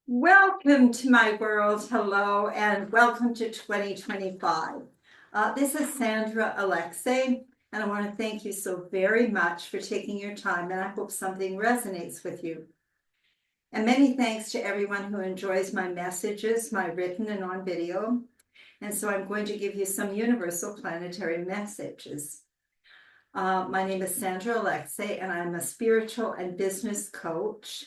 Welcome to my world. Hello, and welcome to 2025. This is Sandra Alexei, and I want to thank you so very much for taking your time, and I hope something resonates with you. And many thanks to everyone who enjoys my messages, my written and on video. And so I'm going to give you some universal planetary messages. My name is Sandra Alexei, and I'm a spiritual and business coach,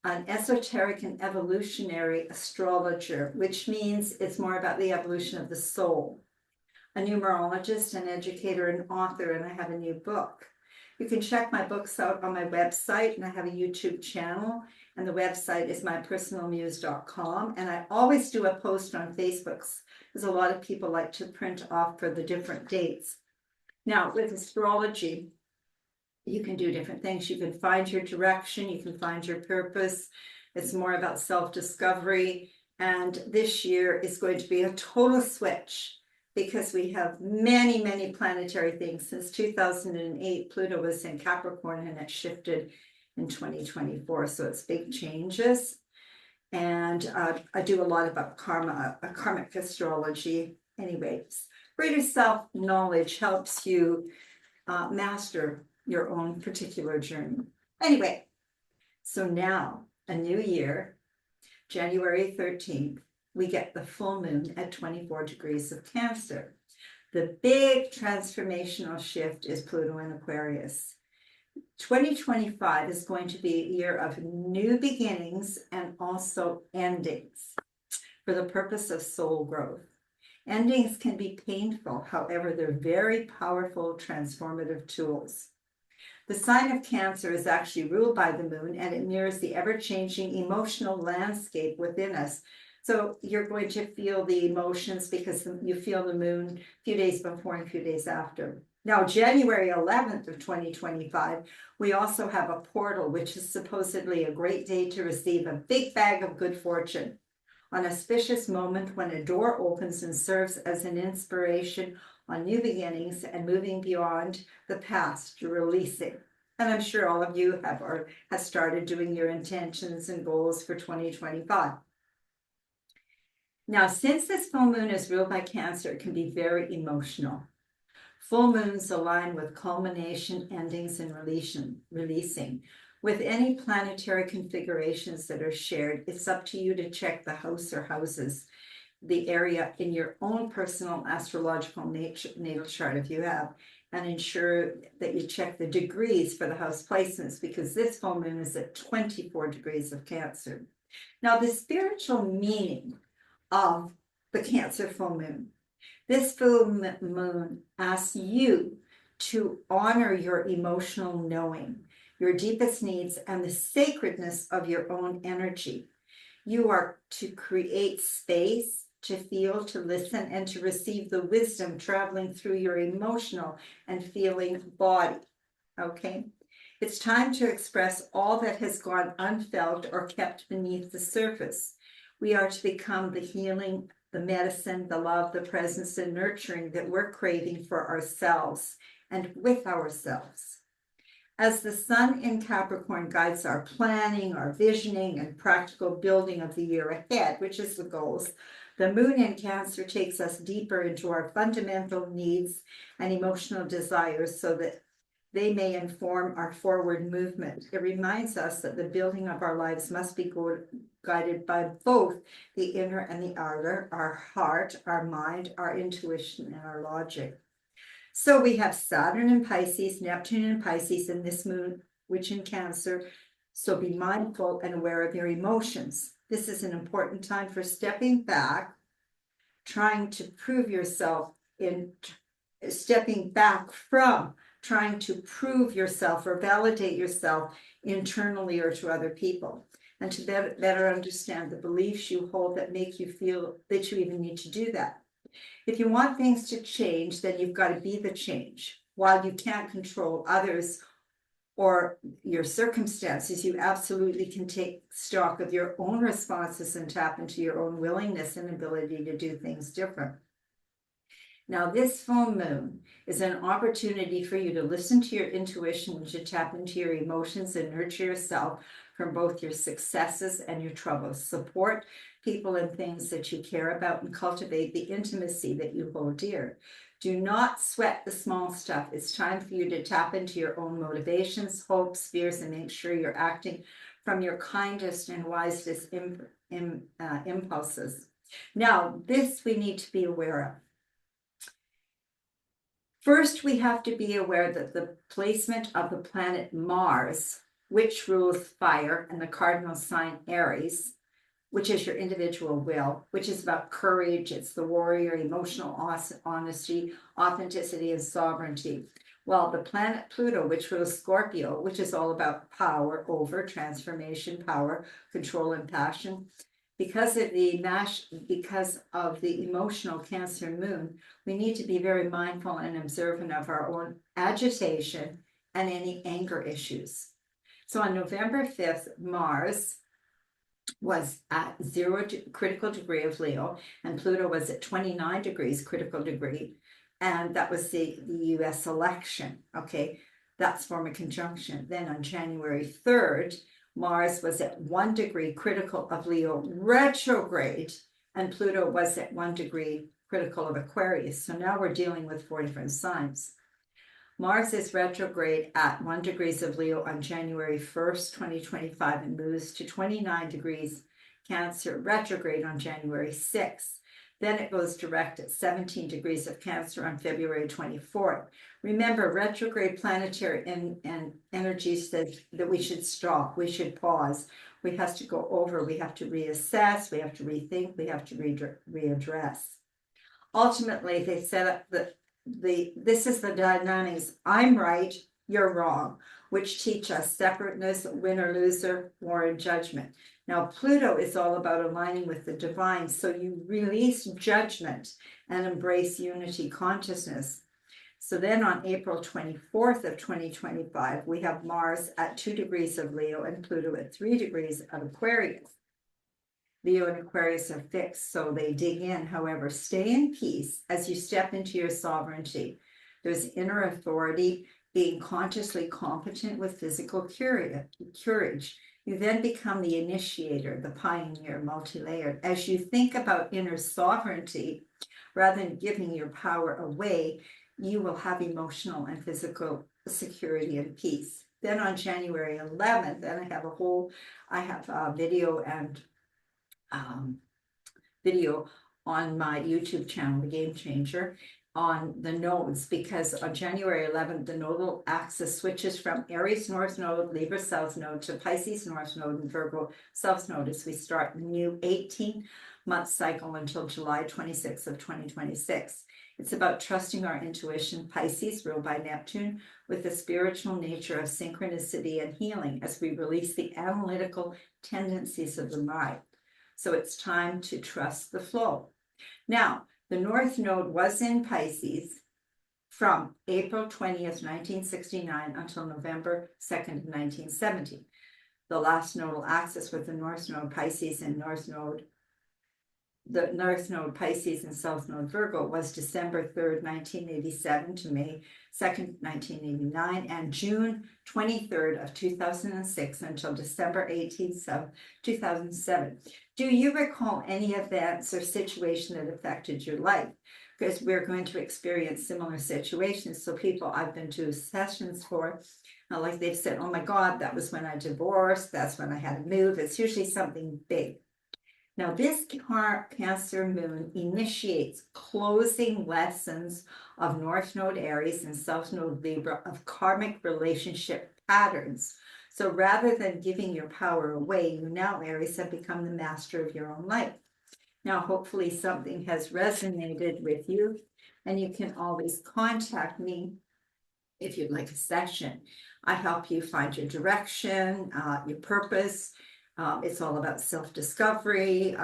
an esoteric and evolutionary astrologer, which means it's more about the evolution of the soul, a numerologist, an educator, and author, and I have a new book. You can check my books out on my website, and I have a YouTube channel, and the website is mypersonalmuse.com, and I always do a post on Facebook, because a lot of people like to print off for the different dates. Now, with astrology, you can do different things. You can find your direction, you can find your purpose. It's more about self-discovery. And this year is going to be a total switch because we have many, many planetary things. Since 2008, Pluto was in Capricorn and it shifted in 2024. So it's big changes. And I do a lot about karmic astrology. Anyways, greater self-knowledge helps you master your own particular journey. Anyway, so now a new year, January 13th, we get the full moon at 24 degrees of Cancer. The big transformational shift is Pluto in Aquarius. 2025 is going to be a year of new beginnings and also endings for the purpose of soul growth. Endings can be painful, however, they're very powerful transformative tools. The sign of Cancer is actually ruled by the moon, and it mirrors the ever-changing emotional landscape within us. So you're going to feel the emotions because you feel the moon a few days before and a few days after. Now, January 11th of 2025, we also have a portal, which is supposedly a great day to receive a big bag of good fortune. An auspicious moment when a door opens and serves as an inspiration on new beginnings and moving beyond the past, you're releasing. And I'm sure all of you have or have started doing your intentions and goals for 2025. Now, since this full moon is ruled by Cancer, it can be very emotional. Full moons align with culmination, endings, and releasing. With any planetary configurations that are shared, it's up to you to check the house or houses, the area in your own personal astrological natal chart if you have, and ensure that you check the degrees for the house placements because this full moon is at 24 degrees of Cancer. Now, the spiritual meaning of the Cancer full moon. This full moon asks you to honor your emotional knowing, your deepest needs, and the sacredness of your own energy. You are to create space to feel, to listen, and to receive the wisdom traveling through your emotional and feeling body. Okay? It's time to express all that has gone unfelt or kept beneath the surface. We are to become the healing, the medicine, the love, the presence, and nurturing that we're craving for ourselves and with ourselves. As the sun in Capricorn guides our planning, our visioning, and practical building of the year ahead, which is the goals, the moon in Cancer takes us deeper into our fundamental needs and emotional desires so that they may inform our forward movement. It reminds us that the building of our lives must be guided by both the inner and the outer, our heart, our mind, our intuition, and our logic. So we have Saturn in Pisces, Neptune in Pisces, and this moon, which in Cancer. So be mindful and aware of your emotions. This is an important time for stepping back, trying to prove yourself stepping back from trying to prove yourself or validate yourself internally or to other people, and to better understand the beliefs you hold that make you feel that you even need to do that. If you want things to change, then you've got to be the change. While you can't control others or your circumstances, you absolutely can take stock of your own responses and tap into your own willingness and ability to do things different. Now, this full moon is an opportunity for you to listen to your intuition, to tap into your emotions and nurture yourself from both your successes and your troubles. Support people and things that you care about and cultivate the intimacy that you hold dear. Do not sweat the small stuff. It's time for you to tap into your own motivations, hopes, fears, and make sure you're acting from your kindest and wisest impulses. Now, this we need to be aware of. First, we have to be aware that the placement of the planet Mars, which rules fire, and the cardinal sign Aries, which is your individual will, which is about courage, it's the warrior, emotional honesty, authenticity, and sovereignty. While the planet Pluto, which rules Scorpio, which is all about power over transformation, power, control, and passion. Because of the emotional Cancer moon, we need to be very mindful and observant of our own agitation and any anger issues. So on November 5th, Mars was at 0 critical degree of Leo, and Pluto was at 29 degrees critical degree. And that was the US election. Okay, that's form a conjunction. Then on January 3rd, Mars was at 1 degree critical of Leo retrograde, and Pluto was at 1 degree critical of Aquarius. So now we're dealing with 4 different signs. Mars is retrograde at 1 degrees of Leo on January 1st, 2025, and moves to 29 degrees Cancer retrograde on January 6th. Then it goes direct at 17 degrees of Cancer on February 24th. Remember, retrograde planetary and energy says that we should stop, we should pause, we have to go over, we have to reassess, we have to rethink, we have to readdress. Ultimately, they set up this is the dynamics. I'm right, you're wrong, which teach us separateness, winner, loser, war, and judgment. Now, Pluto is all about aligning with the divine, so you release judgment and embrace unity consciousness. So then on April 24th of 2025, we have Mars at 2 degrees of Leo and Pluto at 3 degrees of Aquarius. Leo and Aquarius are fixed, so they dig in. However, stay in peace as you step into your sovereignty. There's inner authority, being consciously competent with physical courage. You then become the initiator, the pioneer, multi-layered. As you think about inner sovereignty, rather than giving your power away, you will have emotional and physical security and peace. Then on January 11th, and I have a video and video on my YouTube channel, The Game Changer, on the nodes, because on January 11th, the nodal axis switches from Aries North Node, Libra South Node to Pisces North Node and Virgo South Node as we start a new 18-month cycle until July 26th of 2026. It's about trusting our intuition, Pisces, ruled by Neptune, with the spiritual nature of synchronicity and healing as we release the analytical tendencies of the mind. So it's time to trust the flow. Now, the North Node was in Pisces from April 20th, 1969 until November 2nd, 1970. The last nodal axis with the North Node Pisces and the North Node Pisces and South Node Virgo was December 3rd, 1987 to May 2nd, 1989, and June 23rd of 2006 until December 18th, 2007. Do you recall any events or situation that affected your life? Because we're going to experience similar situations. So people I've been to sessions for, like they've said, oh my God, that was when I divorced, that's when I had to move. It's usually something big. Now, this Cancer moon initiates closing lessons of North Node Aries and South Node Libra of karmic relationship patterns. So rather than giving your power away, you now, Aries, have become the master of your own life. Now, hopefully something has resonated with you, and you can always contact me if you'd like a session. I help you find your direction, your purpose. It's all about self-discovery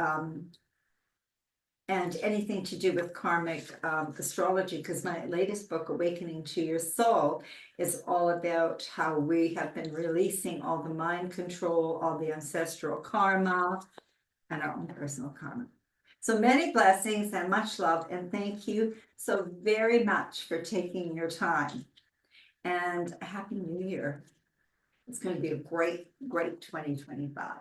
and anything to do with karmic astrology, because my latest book, Awakening to Your Soul, is all about how we have been releasing all the mind control, all the ancestral karma, and our own personal karma. So many blessings and much love, and thank you so very much for taking your time. And a Happy New Year. It's going to be a great 2025.